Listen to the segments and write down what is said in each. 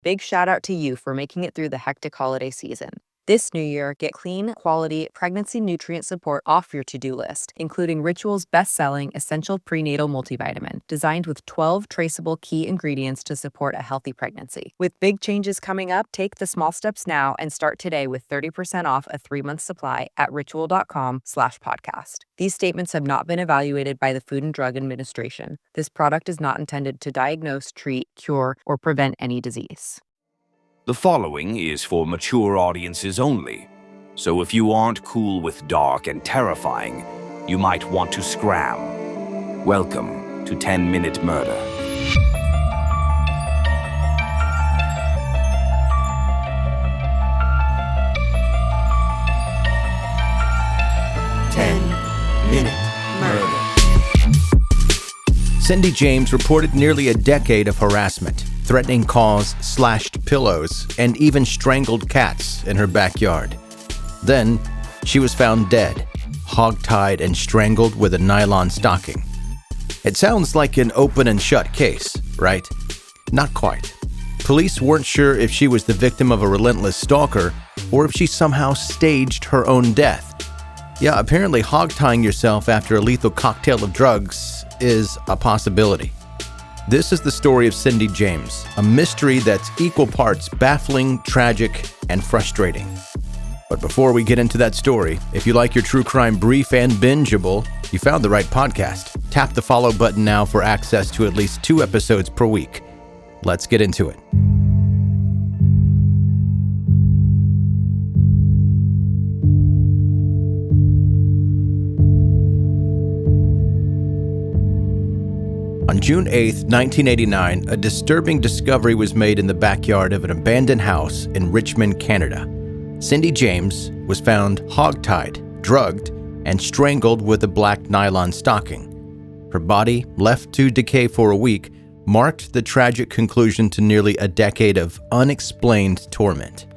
Big shout out to you for making it through the hectic holiday season. This new year, get clean, quality, pregnancy nutrient support off your to-do list, including Ritual's best-selling Essential Prenatal Multivitamin, designed with 12 traceable key ingredients to support a healthy pregnancy. With big changes coming up, take the small steps now and start today with 30% off a 3-month supply at ritual.com/podcast. These statements have not been evaluated by the Food and Drug Administration. This product is not intended to diagnose, treat, cure, or prevent any disease. The following is for mature audiences only, so if you aren't cool with dark and terrifying, you might want to scram. Welcome to 10-Minute Murder. Cindy James reported nearly a decade of harassment, threatening calls, slashed pillows, and even strangled cats in her backyard. Then, she was found dead, hog-tied and strangled with a nylon stocking. It sounds like an open and shut case, right? Not quite. Police weren't sure if she was the victim of a relentless stalker or if she somehow staged her own death. Yeah, apparently hog-tying yourself after a lethal cocktail of drugs is a possibility. This is the story of Cindy James, a mystery that's equal parts baffling, tragic, and frustrating. But before we get into that story, if you like your true crime brief and bingeable, you found the right podcast. Tap the follow button now for access to at least 2 episodes per week. Let's get into it. On June 8, 1989, a disturbing discovery was made in the backyard of an abandoned house in Richmond, Canada. Cindy James was found hog-tied, drugged, and strangled with a black nylon stocking. Her body, left to decay for a week, marked the tragic conclusion to nearly a decade of unexplained torment.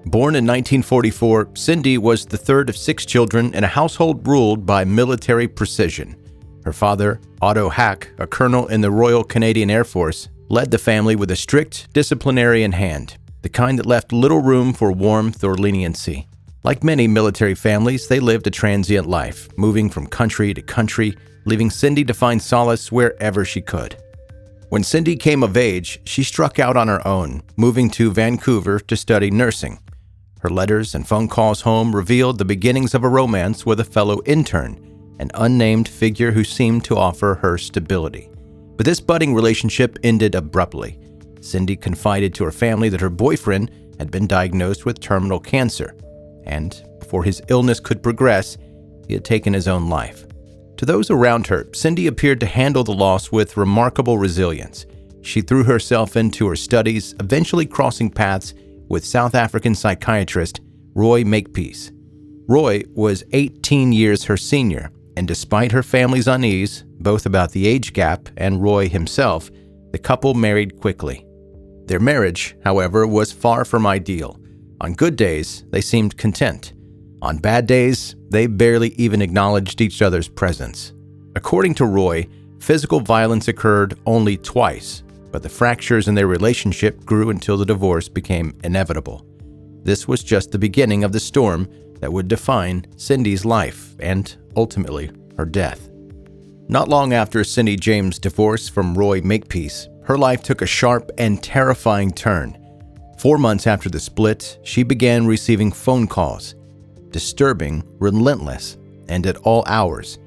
Born in 1944, Cindy was the third of 6 children in a household ruled by military precision. Her father, Otto Hack, a colonel in the Royal Canadian Air Force, led the family with a strict disciplinarian hand, the kind that left little room for warmth or leniency. Like many military families, they lived a transient life, moving from country to country, leaving Cindy to find solace wherever she could. When Cindy came of age, she struck out on her own, moving to Vancouver to study nursing. Her letters and phone calls home revealed the beginnings of a romance with a fellow intern, an unnamed figure who seemed to offer her stability. But this budding relationship ended abruptly. Cindy confided to her family that her boyfriend had been diagnosed with terminal cancer, and before his illness could progress, he had taken his own life. To those around her, Cindy appeared to handle the loss with remarkable resilience. She threw herself into her studies, eventually crossing paths with South African psychiatrist Roy Makepeace. Roy was 18 years her senior, and despite her family's unease, both about the age gap and Roy himself, the couple married quickly. Their marriage, however, was far from ideal. On good days, they seemed content. On bad days, they barely even acknowledged each other's presence. According to Roy, physical violence occurred only twice, but the fractures in their relationship grew until the divorce became inevitable. This was just the beginning of the storm that would define Cindy's life and, ultimately, her death. Not long after Cindy James' divorce from Roy Makepeace, her life took a sharp and terrifying turn. 4 months after the split, she began receiving phone calls. Disturbing, relentless, and at all hours.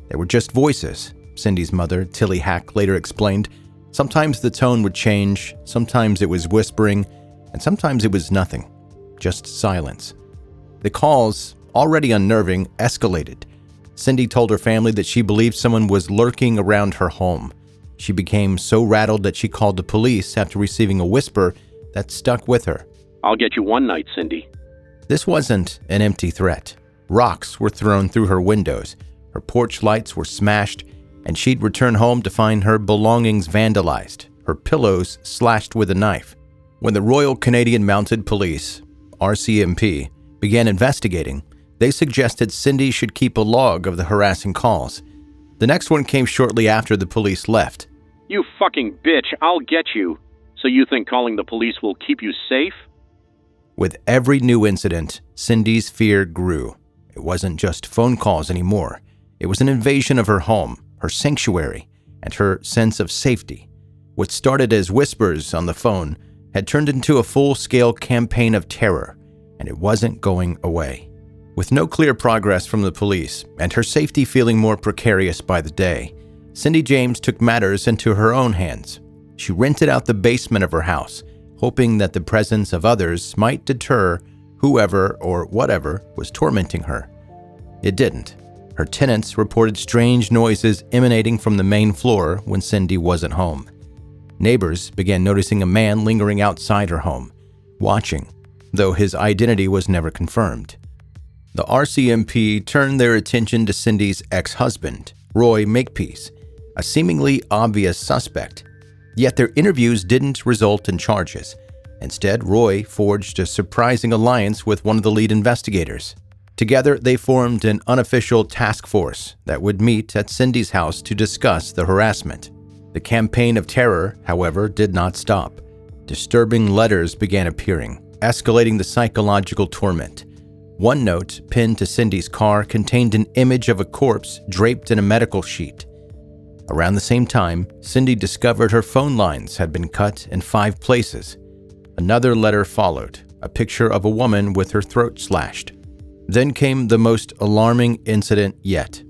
They were just voices, Cindy's mother, Tilly Hack, later explained. Sometimes the tone would change, sometimes it was whispering, and sometimes it was nothing, just silence. The calls, already unnerving, escalated. Cindy told her family that she believed someone was lurking around her home. She became so rattled that she called the police after receiving a whisper that stuck with her. "I'll get you one night, Cindy." This wasn't an empty threat. Rocks were thrown through her windows, her porch lights were smashed, and she'd return home to find her belongings vandalized, her pillows slashed with a knife. When the Royal Canadian Mounted Police, RCMP, began investigating, they suggested Cindy should keep a log of the harassing calls. The next one came shortly after the police left. "You fucking bitch, I'll get you." So you think calling the police will keep you safe? With every new incident, Cindy's fear grew. It wasn't just phone calls anymore. It was an invasion of her home, her sanctuary, and her sense of safety. What started as whispers on the phone had turned into a full-scale campaign of terror, and it wasn't going away. With no clear progress from the police, and her safety feeling more precarious by the day, Cindy James took matters into her own hands. She rented out the basement of her house, hoping that the presence of others might deter whoever or whatever was tormenting her. It didn't. Her tenants reported strange noises emanating from the main floor when Cindy wasn't home. Neighbors began noticing a man lingering outside her home, watching, though his identity was never confirmed. The RCMP turned their attention to Cindy's ex-husband, Roy Makepeace, a seemingly obvious suspect. Yet their interviews didn't result in charges. Instead, Roy forged a surprising alliance with one of the lead investigators. Together, they formed an unofficial task force that would meet at Cindy's house to discuss the harassment. The campaign of terror, however, did not stop. Disturbing letters began appearing, escalating the psychological torment. One note pinned to Cindy's car contained an image of a corpse draped in a medical sheet. Around the same time, Cindy discovered her phone lines had been cut in 5 places. Another letter followed, a picture of a woman with her throat slashed. Then came the most alarming incident yet.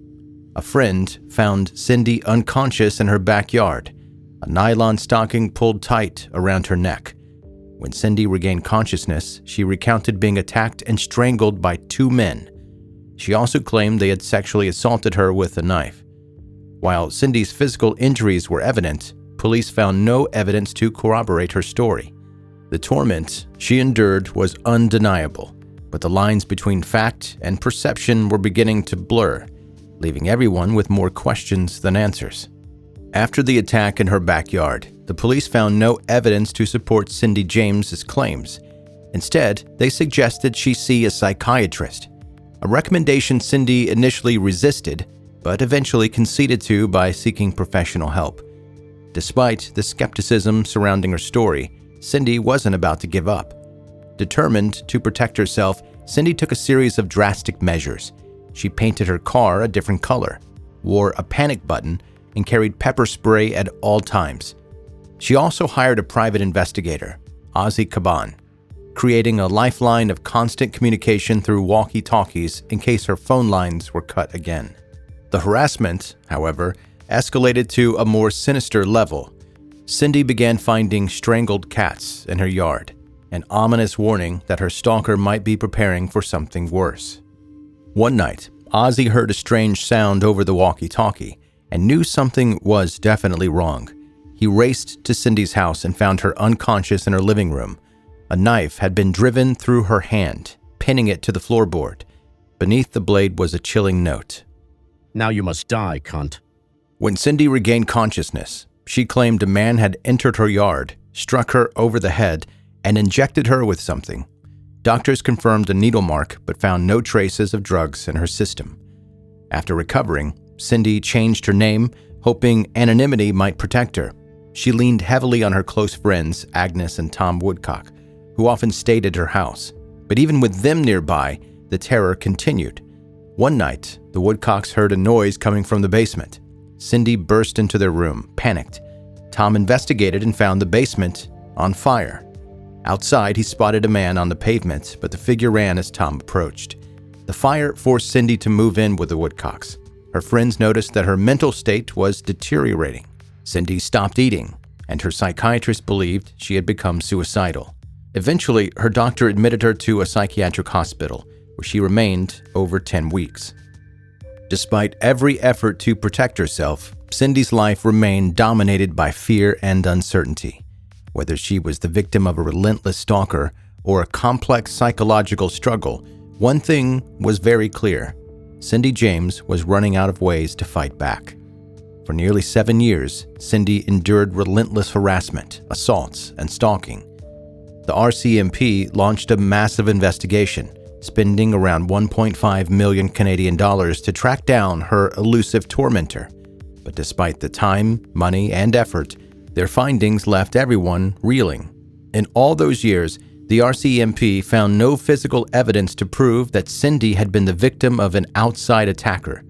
A friend found Cindy unconscious in her backyard, a nylon stocking pulled tight around her neck. When Cindy regained consciousness, she recounted being attacked and strangled by 2 men. She also claimed they had sexually assaulted her with a knife. While Cindy's physical injuries were evident, police found no evidence to corroborate her story. The torment she endured was undeniable, but the lines between fact and perception were beginning to blur, leaving everyone with more questions than answers. After the attack in her backyard, the police found no evidence to support Cindy James's claims. Instead, they suggested she see a psychiatrist, a recommendation Cindy initially resisted, but eventually conceded to by seeking professional help. Despite the skepticism surrounding her story, Cindy wasn't about to give up. Determined to protect herself, Cindy took a series of drastic measures. She painted her car a different color, wore a panic button, and carried pepper spray at all times. She also hired a private investigator, Ozzy Caban, creating a lifeline of constant communication through walkie-talkies in case her phone lines were cut again. The harassment, however, escalated to a more sinister level. Cindy began finding strangled cats in her yard, an ominous warning that her stalker might be preparing for something worse. One night, Ozzy heard a strange sound over the walkie-talkie and knew something was definitely wrong. He raced to Cindy's house and found her unconscious in her living room. A knife had been driven through her hand, pinning it to the floorboard. Beneath the blade was a chilling note. "Now you must die, cunt." When Cindy regained consciousness, she claimed a man had entered her yard, struck her over the head, and injected her with something. Doctors confirmed a needle mark but found no traces of drugs in her system. After recovering, Cindy changed her name, hoping anonymity might protect her. She leaned heavily on her close friends, Agnes and Tom Woodcock, who often stayed at her house. But even with them nearby, the terror continued. One night, the Woodcocks heard a noise coming from the basement. Cindy burst into their room, panicked. Tom investigated and found the basement on fire. Outside, he spotted a man on the pavement, but the figure ran as Tom approached. The fire forced Cindy to move in with the Woodcocks. Her friends noticed that her mental state was deteriorating. Cindy stopped eating, and her psychiatrist believed she had become suicidal. Eventually, her doctor admitted her to a psychiatric hospital, where she remained over 10 weeks. Despite every effort to protect herself, Cindy's life remained dominated by fear and uncertainty. Whether she was the victim of a relentless stalker or a complex psychological struggle, one thing was very clear. Cindy James was running out of ways to fight back. For nearly 7 years, Cindy endured relentless harassment, assaults, and stalking. The RCMP launched a massive investigation, spending around 1.5 million Canadian dollars to track down her elusive tormentor. But despite the time, money, and effort, Their findings left everyone reeling. In all those years, the RCMP found no physical evidence to prove that Cindy had been the victim of an outside attacker.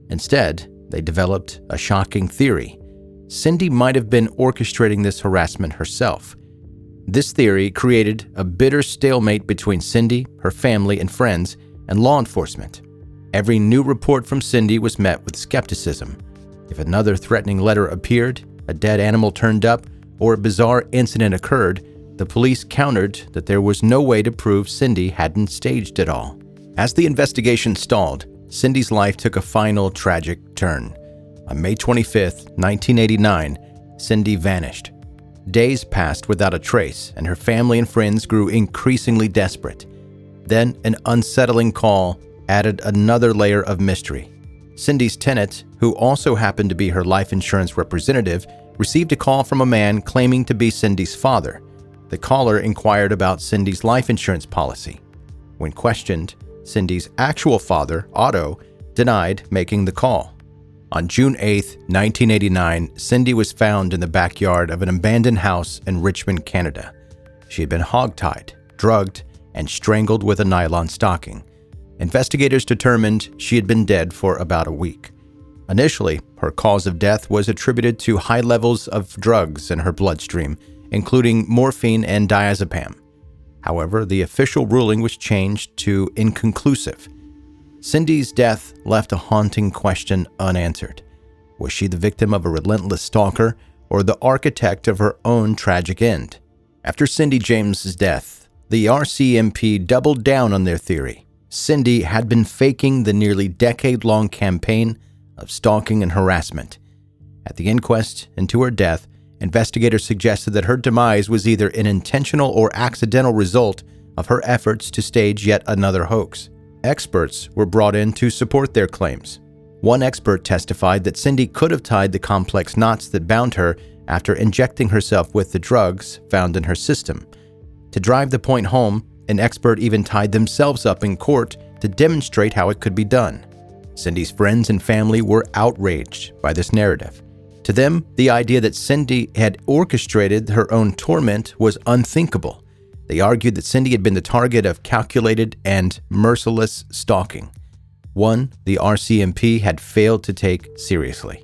Instead, they developed a shocking theory. Cindy might have been orchestrating this harassment herself. This theory created a bitter stalemate between Cindy, her family and friends, and law enforcement. Every new report from Cindy was met with skepticism. If another threatening letter appeared, a dead animal turned up, or a bizarre incident occurred, the police countered that there was no way to prove Cindy hadn't staged it all. As the investigation stalled, Cindy's life took a final tragic turn. On May 25, 1989, Cindy vanished. Days passed without a trace, and her family and friends grew increasingly desperate. Then, an unsettling call added another layer of mystery. Cindy's tenant, who also happened to be her life insurance representative, received a call from a man claiming to be Cindy's father. The caller inquired about Cindy's life insurance policy. When questioned, Cindy's actual father, Otto, denied making the call. On June 8, 1989, Cindy was found in the backyard of an abandoned house in Richmond, Canada. She had been hogtied, drugged, and strangled with a nylon stocking. Investigators determined she had been dead for about a week. Initially, her cause of death was attributed to high levels of drugs in her bloodstream, including morphine and diazepam. However, the official ruling was changed to inconclusive. Cindy's death left a haunting question unanswered. Was she the victim of a relentless stalker or the architect of her own tragic end? After Cindy James's death, the RCMP doubled down on their theory. Cindy had been faking the nearly decade-long campaign of stalking and harassment. At the inquest into her death, investigators suggested that her demise was either an intentional or accidental result of her efforts to stage yet another hoax. Experts were brought in to support their claims. One expert testified that Cindy could have tied the complex knots that bound her after injecting herself with the drugs found in her system. To drive the point home, an expert even tied themselves up in court to demonstrate how it could be done. Cindy's friends and family were outraged by this narrative. To them, the idea that Cindy had orchestrated her own torment was unthinkable. They argued that Cindy had been the target of calculated and merciless stalking, one the RCMP had failed to take seriously.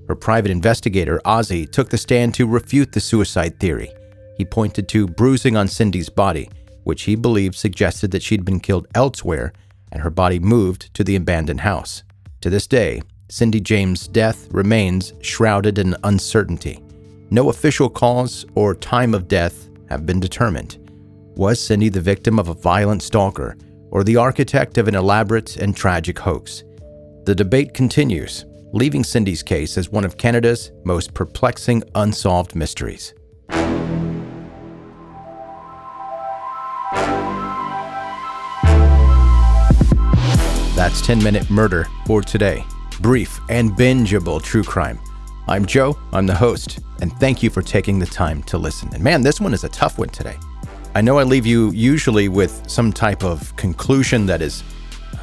Her private investigator, Ozzy, took the stand to refute the suicide theory. He pointed to bruising on Cindy's body, which he believed suggested that she'd been killed elsewhere and her body moved to the abandoned house. To this day, Cindy James' death remains shrouded in uncertainty. No official cause or time of death have been determined. Was Cindy the victim of a violent stalker or the architect of an elaborate and tragic hoax? The debate continues, leaving Cindy's case as one of Canada's most perplexing unsolved mysteries. That's 10-Minute Murder for today. Brief and bingeable true crime. I'm Joe, I'm the host, and thank you for taking the time to listen. And man, this one is a tough one today. I know I leave you usually with some type of conclusion that is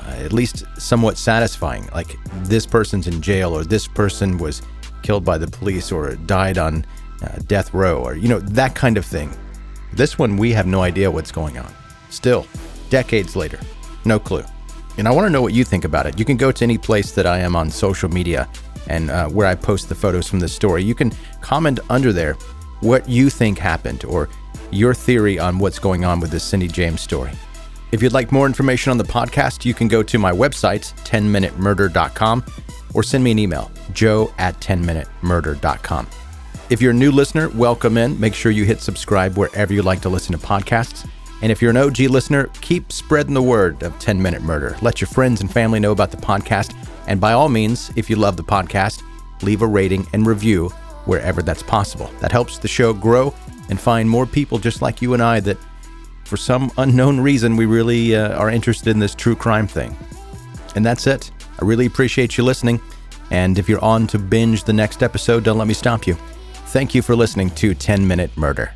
at least somewhat satisfying, like this person's in jail or this person was killed by the police or died on death row or, that kind of thing. This one, we have no idea what's going on. Still, decades later, no clue. And I want to know what you think about it. You can go to any place that I am on social media and where I post the photos from this story. You can comment under there what you think happened or your theory on what's going on with this Cindy James story. If you'd like more information on the podcast, you can go to my website, 10minutemurder.com, or send me an email, joe@10minutemurder.com. If you're a new listener, welcome in. Make sure you hit subscribe wherever you like to listen to podcasts. And if you're an OG listener, keep spreading the word of 10-Minute Murder. Let your friends and family know about the podcast. And by all means, if you love the podcast, leave a rating and review wherever that's possible. That helps the show grow and find more people just like you and I that, for some unknown reason, we really are interested in this true crime thing. And that's it. I really appreciate you listening. And if you're on to binge the next episode, don't let me stop you. Thank you for listening to 10-Minute Murder.